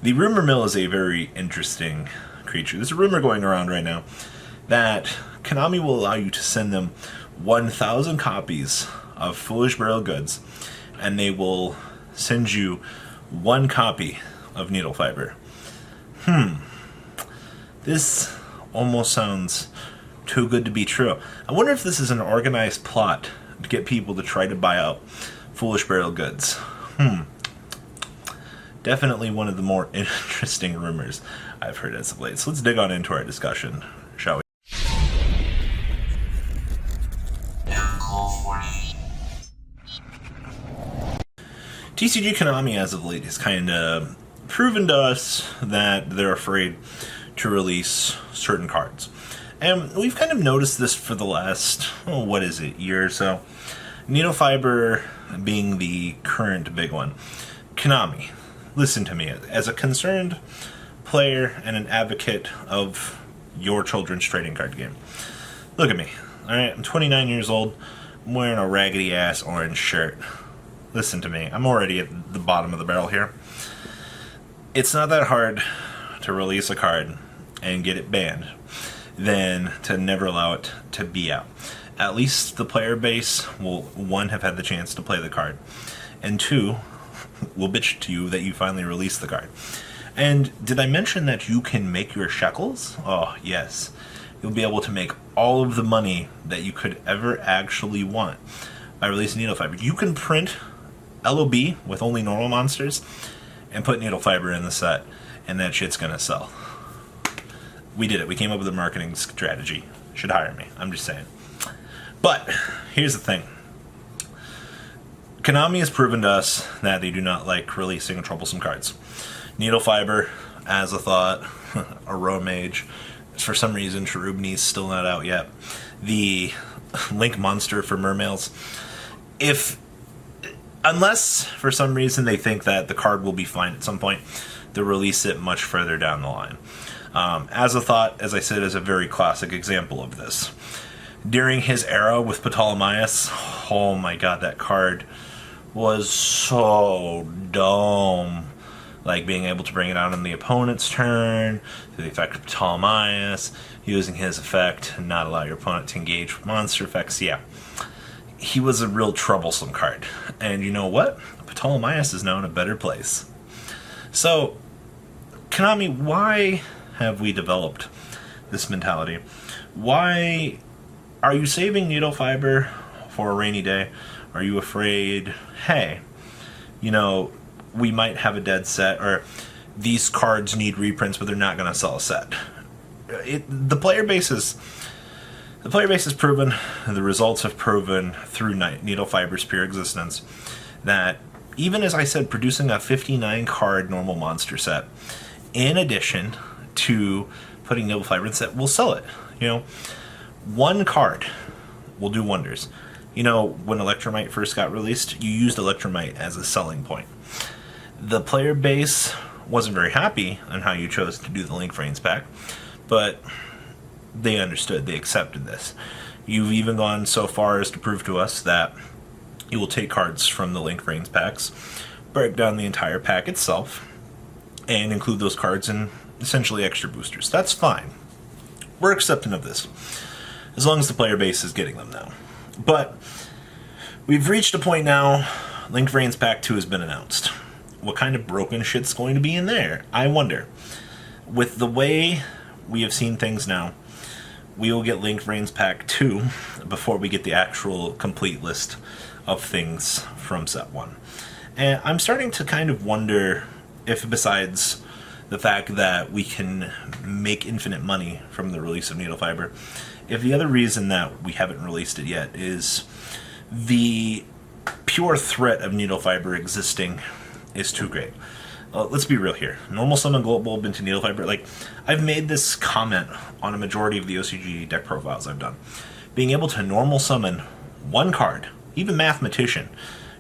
The rumor mill is a very interesting creature. There's a rumor going around right now that Konami will allow you to send them 1,000 copies of Foolish Burial Goods, and they will send you one copy of Needlefiber. This almost sounds too good to be true. I wonder if this is an organized plot to get people to try to buy out Foolish Burial Goods. Definitely one of the more interesting rumors I've heard as of late. So let's dig on into our discussion, shall we? TCG Konami as of late has kind of proven to us that they're afraid to release certain cards. And we've kind of noticed this for the last, year or so. Needlefiber being the current big one. Konami, listen to me. As a concerned player and an advocate of your children's trading card game, look at me. Alright, I'm 29 years old. I'm wearing a raggedy ass orange shirt. Listen to me. I'm already at the bottom of the barrel here. It's not that hard to release a card and get it banned than to never allow it to be out. At least the player base will, one, have had the chance to play the card, and two, will bitch to you that you finally released the card. And did I mention that you can make your shekels? Oh, yes. You'll be able to make all of the money that you could ever actually want by releasing Needlefiber. You can print LOB with only normal monsters and put Needlefiber in the set, and that shit's gonna sell. We did it. We came up with a marketing strategy. Should hire me. I'm just saying. But here's the thing. Konami has proven to us that they do not like releasing troublesome cards. Needlefiber, as a thought, a Row Mage. For some reason, Cherubini's still not out yet. The Link Monster for Mermails. Unless, for some reason, they think that the card will be fine at some point, they'll release it much further down the line. As a thought, as I said, is a very classic example of this. During his era with Ptolemaeus, oh my god, that card was so dumb. Like being able to bring it out on the opponent's turn, through the effect of Ptolemaeus, using his effect and not allow your opponent to engage with monster effects. Yeah, he was a real troublesome card. And you know what? Ptolemaeus is now in a better place. So, Konami, why have we developed this mentality? Why are you saving Needlefiber for a rainy day? Are you afraid, hey, we might have a dead set, or these cards need reprints, but they're not going to sell a set? The player base has proven, the results have proven through Needlefiber's pure existence, that even, as I said, producing a 59 card normal monster set, in addition to putting Needlefiber in the set, will sell it. One card will do wonders. When Electromite first got released, you used Electromite as a selling point. The player base wasn't very happy on how you chose to do the Link Frames pack, but they understood, they accepted this. You've even gone so far as to prove to us that you will take cards from the Link Frames packs, break down the entire pack itself, and include those cards in essentially extra boosters. That's fine. We're accepting of this, as long as the player base is getting them now. But we've reached a point now, Link Frames Pack 2 has been announced. What kind of broken shit's going to be in there? I wonder. With the way we have seen things now, we will get Link Frames Pack 2 before we get the actual complete list of things from Set 1. And I'm starting to kind of wonder if, besides the fact that we can make infinite money from the release of Needlefiber, if the other reason that we haven't released it yet is the pure threat of Needlefiber existing is too great. Let's be real here. Normal summon Global into Needlefiber. I've made this comment on a majority of the OCG deck profiles I've done. Being able to normal summon one card, even Mathematician,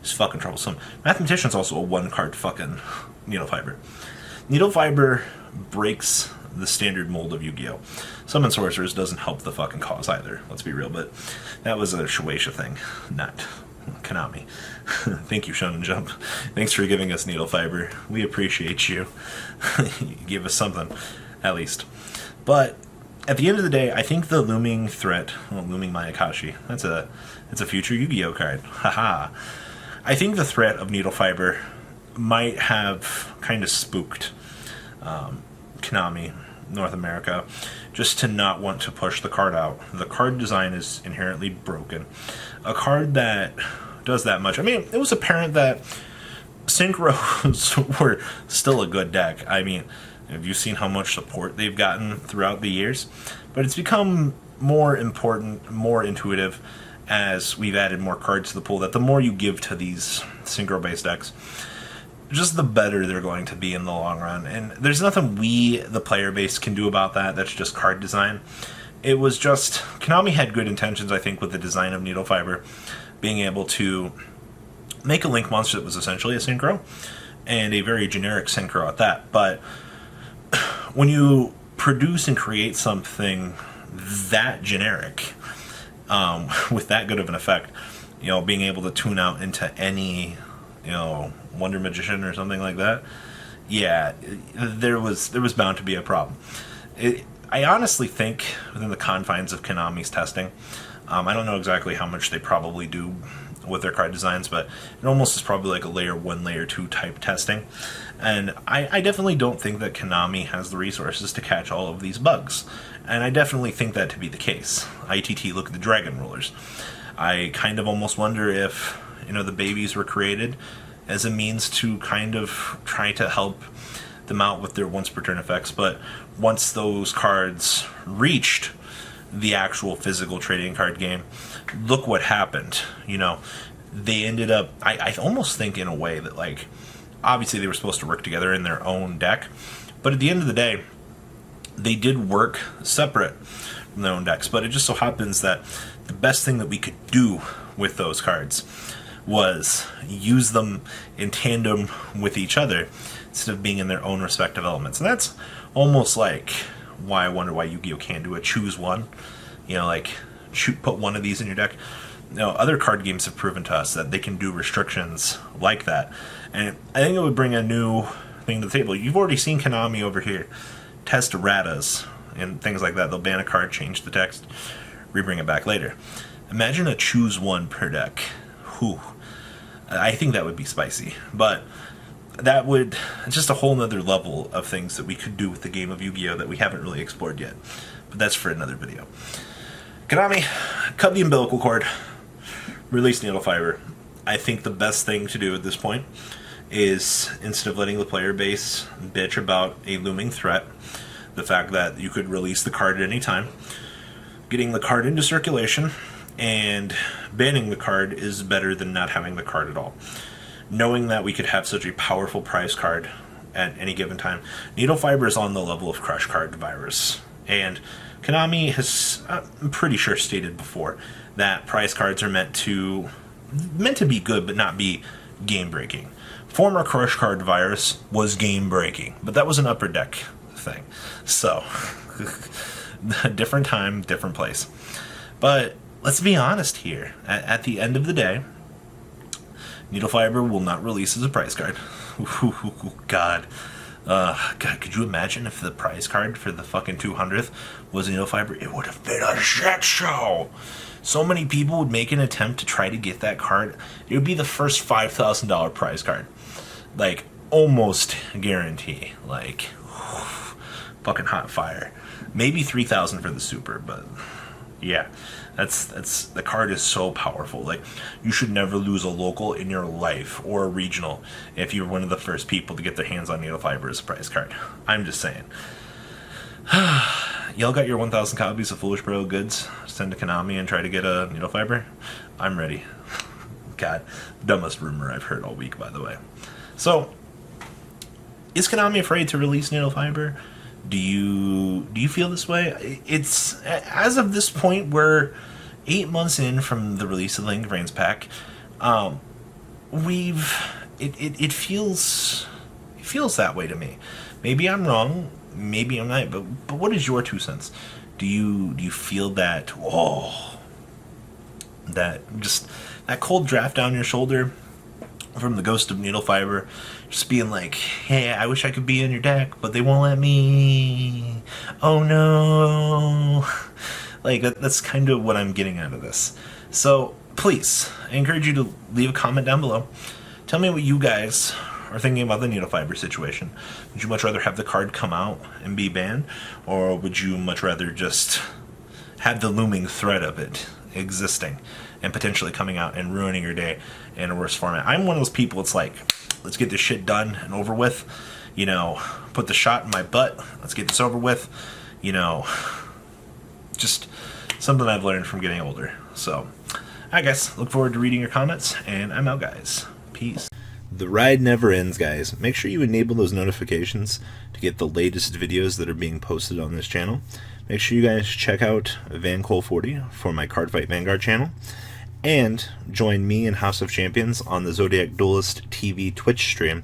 is fucking troublesome. Mathematician's also a one card fucking Needlefiber. Needlefiber breaks the standard mold of Yu-Gi-Oh! Summon Sorcerers doesn't help the fucking cause either, let's be real, but that was a Shueisha thing, not Konami. Thank you, Shonen Jump. Thanks for giving us Needlefiber. We appreciate you. You gave us something, at least. But at the end of the day, I think the looming threat, looming Mayakashi, that's a future Yu-Gi-Oh card. Haha. I think the threat of Needlefiber might have kind of spooked Konami, North America, just to not want to push the card out. The card design is inherently broken. A card that does that much. I mean, it was apparent that Synchros were still a good deck. I mean, have you seen how much support they've gotten throughout the years? But it's become more important, more intuitive as we've added more cards to the pool, that the more you give to these Synchro-based decks, just the better they're going to be in the long run. And there's nothing we, the player base, can do about that. That's just card design. It was just, Konami had good intentions, I think, with the design of Needlefiber, being able to make a Link monster that was essentially a Synchro, and a very generic Synchro at that. But when you produce and create something that generic, with that good of an effect, being able to tune out into any, Wonder Magician or something like that, yeah, there was bound to be a problem. I honestly think, within the confines of Konami's testing, I don't know exactly how much they probably do with their card designs, but it almost is probably like a layer 1, layer 2 type testing. And I definitely don't think that Konami has the resources to catch all of these bugs. And I definitely think that to be the case. ITT, look at the Dragon Rulers. I kind of almost wonder if, the babies were created as a means to kind of try to help them out with their once per turn effects, but once those cards reached the actual physical trading card game, look what happened. They ended up, I almost think in a way that, like, obviously they were supposed to work together in their own deck, but at the end of the day, they did work separate from their own decks. But it just so happens that the best thing that we could do with those cards was use them in tandem with each other instead of being in their own respective elements. And that's almost like why I wonder why Yu-Gi-Oh! Can't do a choose one. Put one of these in your deck. Other card games have proven to us that they can do restrictions like that. And I think it would bring a new thing to the table. You've already seen Konami over here test erratas and things like that. They'll ban a card, change the text, rebring it back later. Imagine a choose one per deck. Whew. I think that would be spicy. But that would, just a whole nother level of things that we could do with the game of Yu-Gi-Oh! That we haven't really explored yet. But that's for another video. Konami, cut the umbilical cord. Release Needlefiber. I think the best thing to do at this point is, instead of letting the player base bitch about a looming threat, the fact that you could release the card at any time, getting the card into circulation, and banning the card is better than not having the card at all. Knowing that we could have such a powerful prize card at any given time, Needlefiber is on the level of Crush Card Virus. And Konami has, I'm pretty sure, stated before that prize cards are meant to be good, but not be game-breaking. Former Crush Card Virus was game-breaking, but that was an upper deck thing. So, different time, different place. But let's be honest here. At the end of the day, Needlefiber will not release as a prize card. God. God, could you imagine if the prize card for the fucking 200th was Needlefiber? It would have been a shit show. So many people would make an attempt to try to get that card. It would be the first $5,000 prize card. Like, almost guarantee. Like, fucking hot fire. Maybe 3,000 for the super, but yeah. That's the card is so powerful. Like, you should never lose a local in your life, or a regional, if you're one of the first people to get their hands on Needlefiber as a prize card. I'm just saying. Y'all got your 1,000 copies of Foolish Bro goods? Send to Konami and try to get a Needlefiber? I'm ready. God, dumbest rumor I've heard all week, by the way. So, is Konami afraid to release Needlefiber? Do you feel this way? It's, as of this point, we're 8 months in from the release of the Link of Rains pack. It feels that way to me. Maybe I'm wrong. Maybe I'm not. But what is your 2 cents? Do you feel that? Oh, that that cold draft down your shoulder from the ghost of Needlefiber, just being like, hey, I wish I could be in your deck, but they won't let me. Oh no. Like, that's kind of what I'm getting out of this. So, please, I encourage you to leave a comment down below. Tell me what you guys are thinking about the Needlefiber situation. Would you much rather have the card come out and be banned, or would you much rather just have the looming threat of it existing and potentially coming out and ruining your day in a worse format? I'm one of those people, it's like, let's get this shit done and over with. You know, put the shot in my butt. Let's get this over with. You know, just something I've learned from getting older. So, I guess, look forward to reading your comments, and I'm out, guys. Peace. The ride never ends, guys. Make sure you enable those notifications to get the latest videos that are being posted on this channel. Make sure you guys check out VanCole40 for my Cardfight Vanguard channel. And join me and House of Champions on the Zodiac Duelist TV Twitch stream.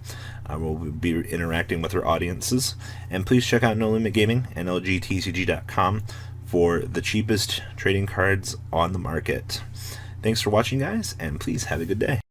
We'll be interacting with our audiences. And please check out No Limit Gaming and LGTCG.com for the cheapest trading cards on the market. Thanks for watching, guys, and please have a good day.